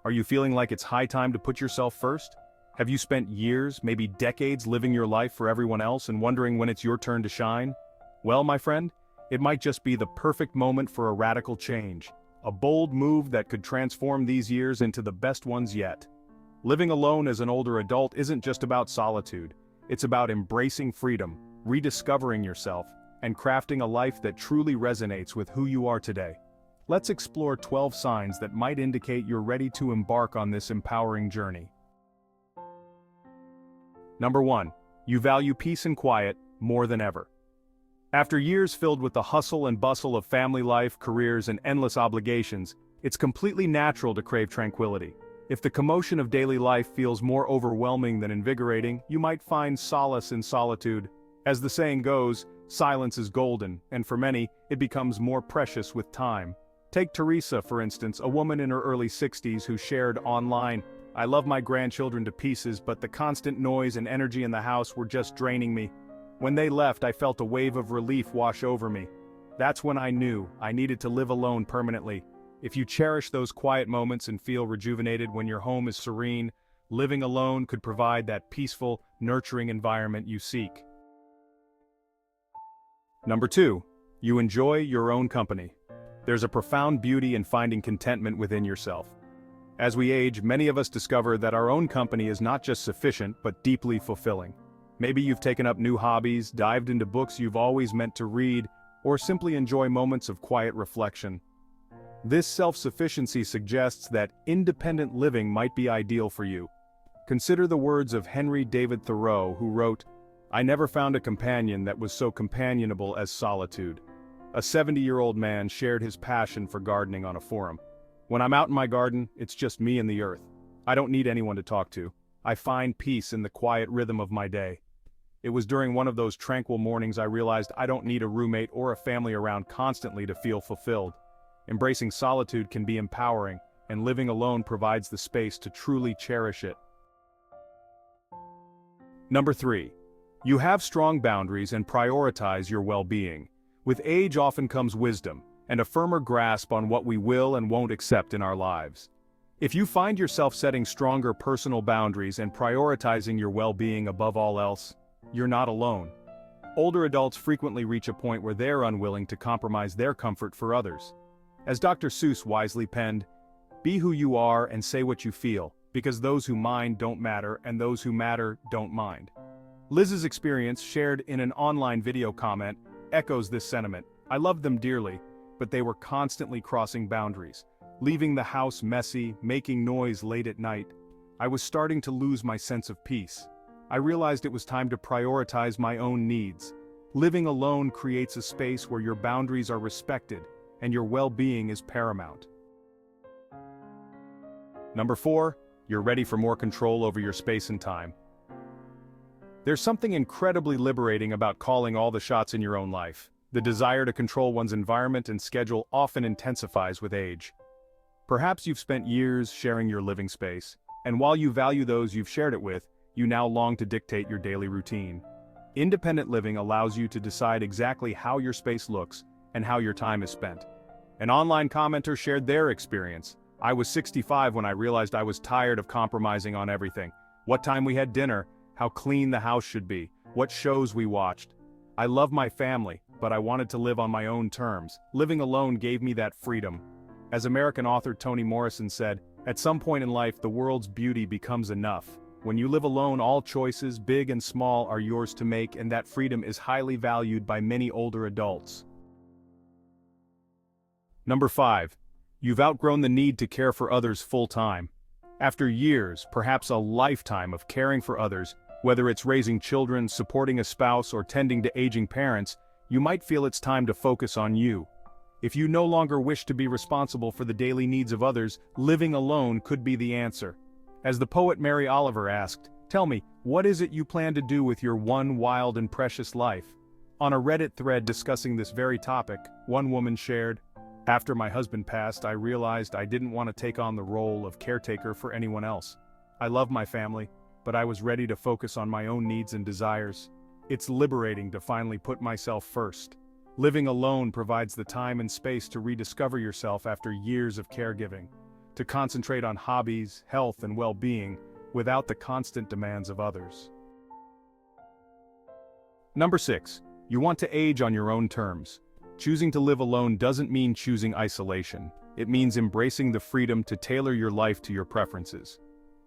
Are you feeling like it's high time to put yourself first? Have you spent years, maybe decades, living your life for everyone else and wondering when it's your turn to shine? Well, my friend, it might just be the perfect moment for a radical change. A bold move that could transform these years into the best ones yet. Living alone as an older adult isn't just about solitude. It's about embracing freedom, rediscovering yourself, and crafting a life that truly resonates with who you are today. Let's explore 12 signs that might indicate you're ready to embark on this empowering journey. Number 1. You value peace and quiet more than ever. After years filled with the hustle and bustle of family life, careers, and endless obligations, it's completely natural to crave tranquility. If the commotion of daily life feels more overwhelming than invigorating, you might find solace in solitude. As the saying goes, silence is golden, and for many, it becomes more precious with time. Take Teresa, for instance, a woman in her early 60s who shared online, "I love my grandchildren to pieces, but the constant noise and energy in the house were just draining me. When they left, I felt a wave of relief wash over me. That's when I knew I needed to live alone permanently." If you cherish those quiet moments and feel rejuvenated when your home is serene, living alone could provide that peaceful, nurturing environment you seek. Number 2. You enjoy your own company. There's a profound beauty in finding contentment within yourself. As we age, many of us discover that our own company is not just sufficient but deeply fulfilling. Maybe you've taken up new hobbies, dived into books you've always meant to read, or simply enjoy moments of quiet reflection. This self-sufficiency suggests that independent living might be ideal for you. Consider the words of Henry David Thoreau, who wrote, "I never found a companion that was so companionable as solitude." A 70-year-old man shared his passion for gardening on a forum. "When I'm out in my garden, it's just me and the earth. I don't need anyone to talk to. I find peace in the quiet rhythm of my day." It was during one of those tranquil mornings I realized I don't need a roommate or a family around constantly to feel fulfilled. Embracing solitude can be empowering, and living alone provides the space to truly cherish it. Number 3. You have strong boundaries and prioritize your well-being. With age often comes wisdom, and a firmer grasp on what we will and won't accept in our lives. If you find yourself setting stronger personal boundaries and prioritizing your well-being above all else, you're not alone. Older adults frequently reach a point where they're unwilling to compromise their comfort for others. As Dr. Seuss wisely penned, "Be who you are and say what you feel, because those who mind don't matter and those who matter don't mind." Liz's experience, shared in an online video comment, echoes this sentiment. "I loved them dearly, but they were constantly crossing boundaries, leaving the house messy, making noise late at night. I was starting to lose my sense of peace. I realized it was time to prioritize my own needs. Living alone creates a space where your boundaries are respected, and your well-being is paramount." Number 4. You're ready for more control over your space and time. There's something incredibly liberating about calling all the shots in your own life. The desire to control one's environment and schedule often intensifies with age. Perhaps you've spent years sharing your living space, and while you value those you've shared it with, you now long to dictate your daily routine. Independent living allows you to decide exactly how your space looks and how your time is spent. An online commenter shared their experience. "I was 65 when I realized I was tired of compromising on everything. What time we had dinner, how clean the house should be, what shows we watched. I love my family, but I wanted to live on my own terms. Living alone gave me that freedom." As American author Toni Morrison said, "At some point in life, the world's beauty becomes enough. When you live alone, all choices, big and small, are yours to make, and that freedom is highly valued by many older adults." Number 5. You've outgrown the need to care for others full-time. After years, perhaps a lifetime of caring for others, whether it's raising children, supporting a spouse, or tending to aging parents, you might feel it's time to focus on you. If you no longer wish to be responsible for the daily needs of others, living alone could be the answer. As the poet Mary Oliver asked, "Tell me, what is it you plan to do with your one wild and precious life?" On a Reddit thread discussing this very topic, one woman shared, "After my husband passed, I realized I didn't want to take on the role of caretaker for anyone else. I love my family, but I was ready to focus on my own needs and desires. It's liberating to finally put myself first. Living alone provides the time and space to rediscover yourself after years of caregiving. to concentrate on hobbies, health, and well-being without the constant demands of others. Number 6. You want to age on your own terms. Choosing to live alone doesn't mean choosing isolation. It means embracing the freedom to tailor your life to your preferences.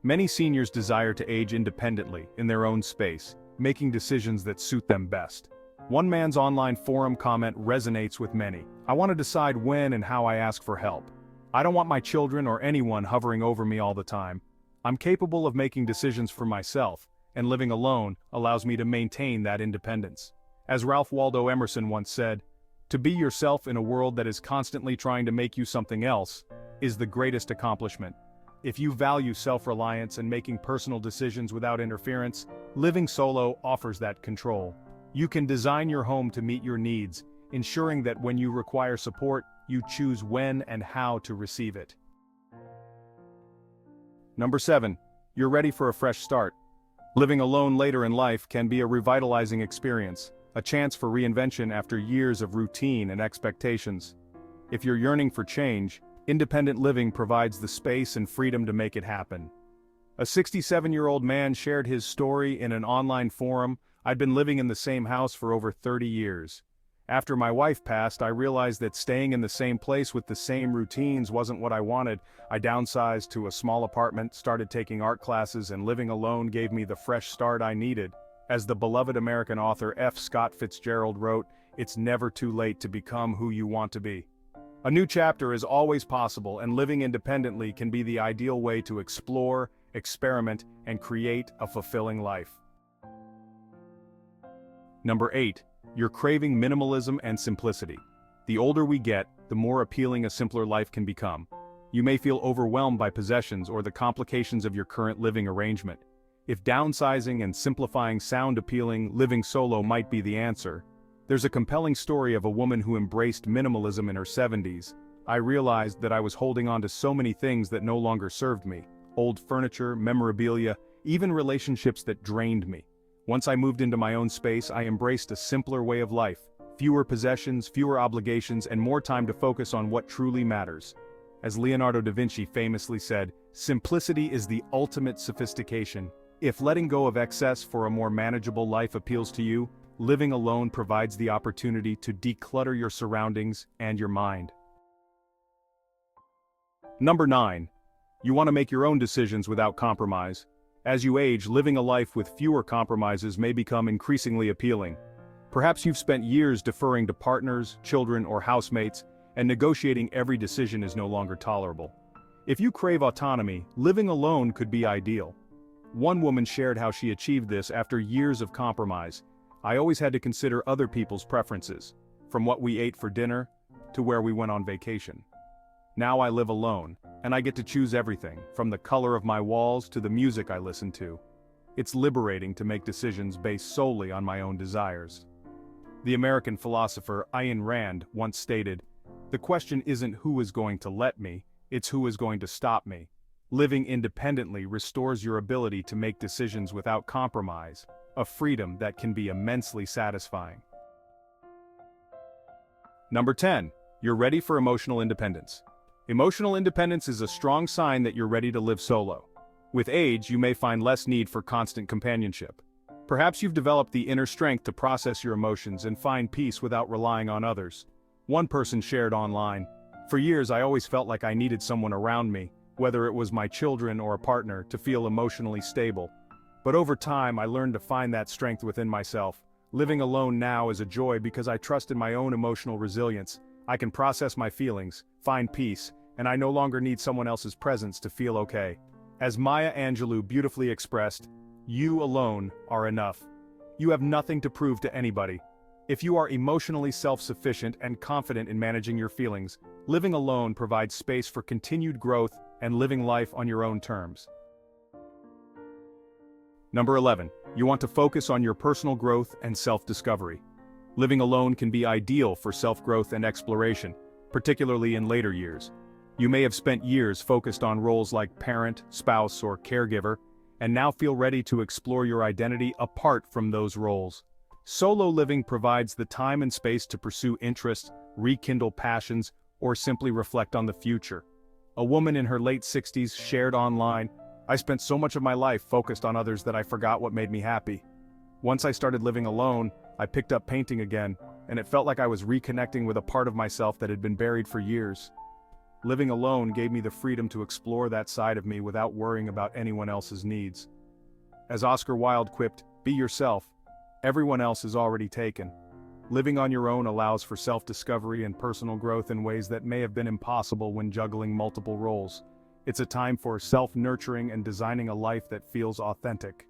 Many seniors desire to age independently, in their own space, making decisions that suit them best. One man's online forum comment resonates with many. I want to decide when and how I ask for help. I don't want my children or anyone hovering over me all the time. I'm capable of making decisions for myself, and living alone allows me to maintain that independence. As Ralph Waldo Emerson once said, "To be yourself in a world that is constantly trying to make you something else is the greatest accomplishment." If you value self-reliance and making personal decisions without interference, living solo offers that control. You can design your home to meet your needs, ensuring that when you require support, you choose when and how to receive it. Number 7. You're ready for a fresh start. Living alone later in life can be a revitalizing experience, a chance for reinvention after years of routine and expectations. If you're yearning for change, independent living provides the space and freedom to make it happen. A 67-year-old man shared his story in an online forum. "I'd been living in the same house for over 30 years. After my wife passed, I realized that staying in the same place with the same routines wasn't what I wanted. I downsized to a small apartment, started taking art classes, and living alone gave me the fresh start I needed." As the beloved American author F. Scott Fitzgerald wrote, "It's never too late to become who you want to be." A new chapter is always possible, and living independently can be the ideal way to explore, experiment, and create a fulfilling life. Number 8. You're craving minimalism and simplicity. The older we get, the more appealing a simpler life can become. You may feel overwhelmed by possessions or the complications of your current living arrangement. If downsizing and simplifying sound appealing, living solo might be the answer. There's a compelling story of a woman who embraced minimalism in her 70s. "I realized that I was holding on to so many things that no longer served me. Old furniture, memorabilia, even relationships that drained me. Once I moved into my own space, I embraced a simpler way of life. Fewer possessions, fewer obligations, and more time to focus on what truly matters." As Leonardo da Vinci famously said, "Simplicity is the ultimate sophistication." If letting go of excess for a more manageable life appeals to you, living alone provides the opportunity to declutter your surroundings and your mind. Number 9. You want to make your own decisions without compromise. As you age, living a life with fewer compromises may become increasingly appealing. Perhaps you've spent years deferring to partners, children, or housemates, and negotiating every decision is no longer tolerable. If you crave autonomy, living alone could be ideal. One woman shared how she achieved this after years of compromise. "I always had to consider other people's preferences, from what we ate for dinner to where we went on vacation. Now I live alone, and I get to choose everything, from the color of my walls to the music I listen to. It's liberating to make decisions based solely on my own desires." The American philosopher Ayn Rand once stated, "The question isn't who is going to let me, it's who is going to stop me." Living independently restores your ability to make decisions without compromise, a freedom that can be immensely satisfying. Number 10. You're ready for emotional independence. Emotional independence is a strong sign that you're ready to live solo. With age, you may find less need for constant companionship. Perhaps you've developed the inner strength to process your emotions and find peace without relying on others. One person shared online, "For years I always felt like I needed someone around me, whether it was my children or a partner, to feel emotionally stable. But over time I learned to find that strength within myself. Living alone now is a joy because I trust in my own emotional resilience. I can process my feelings, find peace, and I no longer need someone else's presence to feel okay." As Maya Angelou beautifully expressed, "You alone are enough. You have nothing to prove to anybody." If you are emotionally self-sufficient and confident in managing your feelings, living alone provides space for continued growth and living life on your own terms. Number 11. You want to focus on your personal growth and self-discovery. Living alone can be ideal for self-growth and exploration, particularly in later years. You may have spent years focused on roles like parent, spouse, or caregiver, and now feel ready to explore your identity apart from those roles. Solo living provides the time and space to pursue interests, rekindle passions, or simply reflect on the future. A woman in her late 60s shared online, "I spent so much of my life focused on others that I forgot what made me happy. Once I started living alone, I picked up painting again, and it felt like I was reconnecting with a part of myself that had been buried for years. Living alone gave me the freedom to explore that side of me without worrying about anyone else's needs." As Oscar Wilde quipped, "Be yourself. Everyone else is already taken." Living on your own allows for self-discovery and personal growth in ways that may have been impossible when juggling multiple roles. It's a time for self-nurturing and designing a life that feels authentic.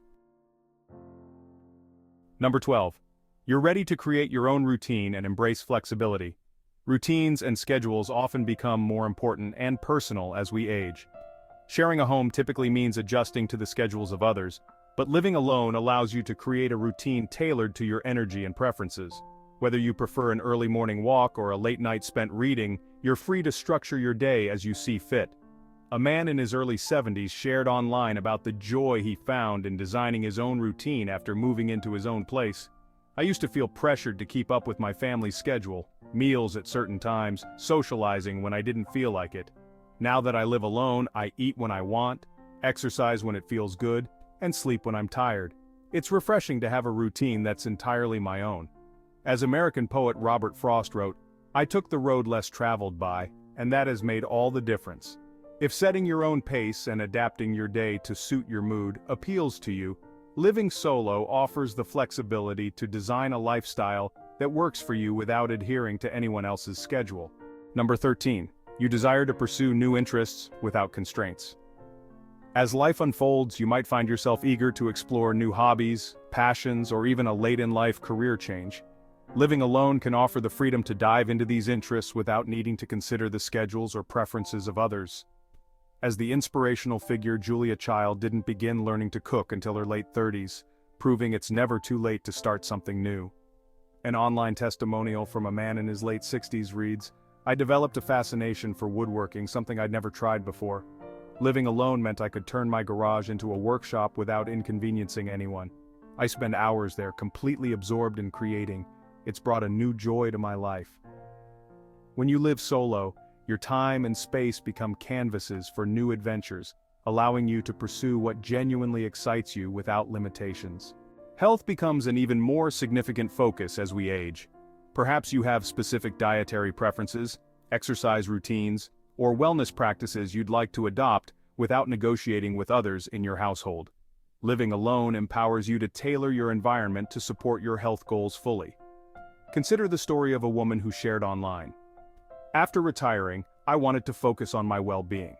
Number 12. You're ready to create your own routine and embrace flexibility. Routines and schedules often become more important and personal as we age. Sharing a home typically means adjusting to the schedules of others, but living alone allows you to create a routine tailored to your energy and preferences. Whether you prefer an early morning walk or a late night spent reading, you're free to structure your day as you see fit. A man in his early 70s shared online about the joy he found in designing his own routine after moving into his own place. "I used to feel pressured to keep up with my family's schedule, meals at certain times, socializing when I didn't feel like it. Now that I live alone, I eat when I want, exercise when it feels good, and sleep when I'm tired. It's refreshing to have a routine that's entirely my own." As American poet Robert Frost wrote, "I took the road less traveled by, and that has made all the difference." If setting your own pace and adapting your day to suit your mood appeals to you, living solo offers the flexibility to design a lifestyle that works for you without adhering to anyone else's schedule. Number 13. You desire to pursue new interests without constraints. As life unfolds, you might find yourself eager to explore new hobbies, passions, or even a late-in-life career change. Living alone can offer the freedom to dive into these interests without needing to consider the schedules or preferences of others. As the inspirational figure Julia Child didn't begin learning to cook until her late 30s, proving it's never too late to start something new. An online testimonial from a man in his late 60s reads, "I developed a fascination for woodworking, something I'd never tried before. Living alone meant I could turn my garage into a workshop without inconveniencing anyone. I spend hours there completely absorbed in creating. It's brought a new joy to my life." When you live solo, your time and space become canvases for new adventures, allowing you to pursue what genuinely excites you without limitations. Health becomes an even more significant focus as we age. Perhaps you have specific dietary preferences, exercise routines, or wellness practices you'd like to adopt without negotiating with others in your household. Living alone empowers you to tailor your environment to support your health goals fully. Consider the story of a woman who shared online. "After retiring, I wanted to focus on my well-being.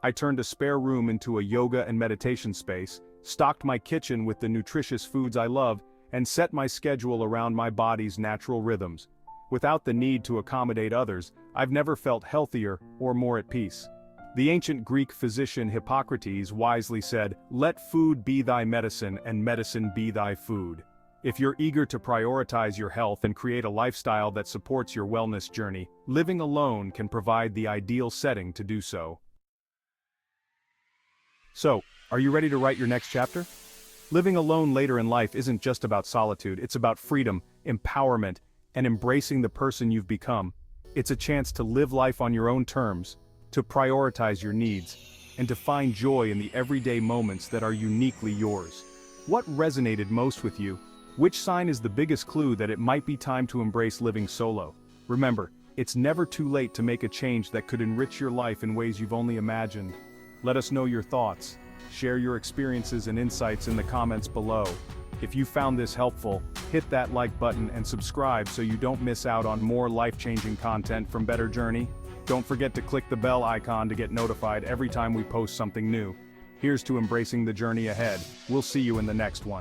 I turned a spare room into a yoga and meditation space, stocked my kitchen with the nutritious foods I love, and set my schedule around my body's natural rhythms. Without the need to accommodate others, I've never felt healthier or more at peace." The ancient Greek physician Hippocrates wisely said, "Let food be thy medicine and medicine be thy food." If you're eager to prioritize your health and create a lifestyle that supports your wellness journey, living alone can provide the ideal setting to do so. So, are you ready to write your next chapter? Living alone later in life isn't just about solitude, it's about freedom, empowerment, and embracing the person you've become. It's a chance to live life on your own terms, to prioritize your needs, and to find joy in the everyday moments that are uniquely yours. What resonated most with you? Which sign is the biggest clue that it might be time to embrace living solo? Remember, it's never too late to make a change that could enrich your life in ways you've only imagined. Let us know your thoughts. Share your experiences and insights in the comments below. If you found this helpful, hit that like button and subscribe so you don't miss out on more life-changing content from Better Journey. Don't forget to click the bell icon to get notified every time we post something new. Here's to embracing the journey ahead. We'll see you in the next one.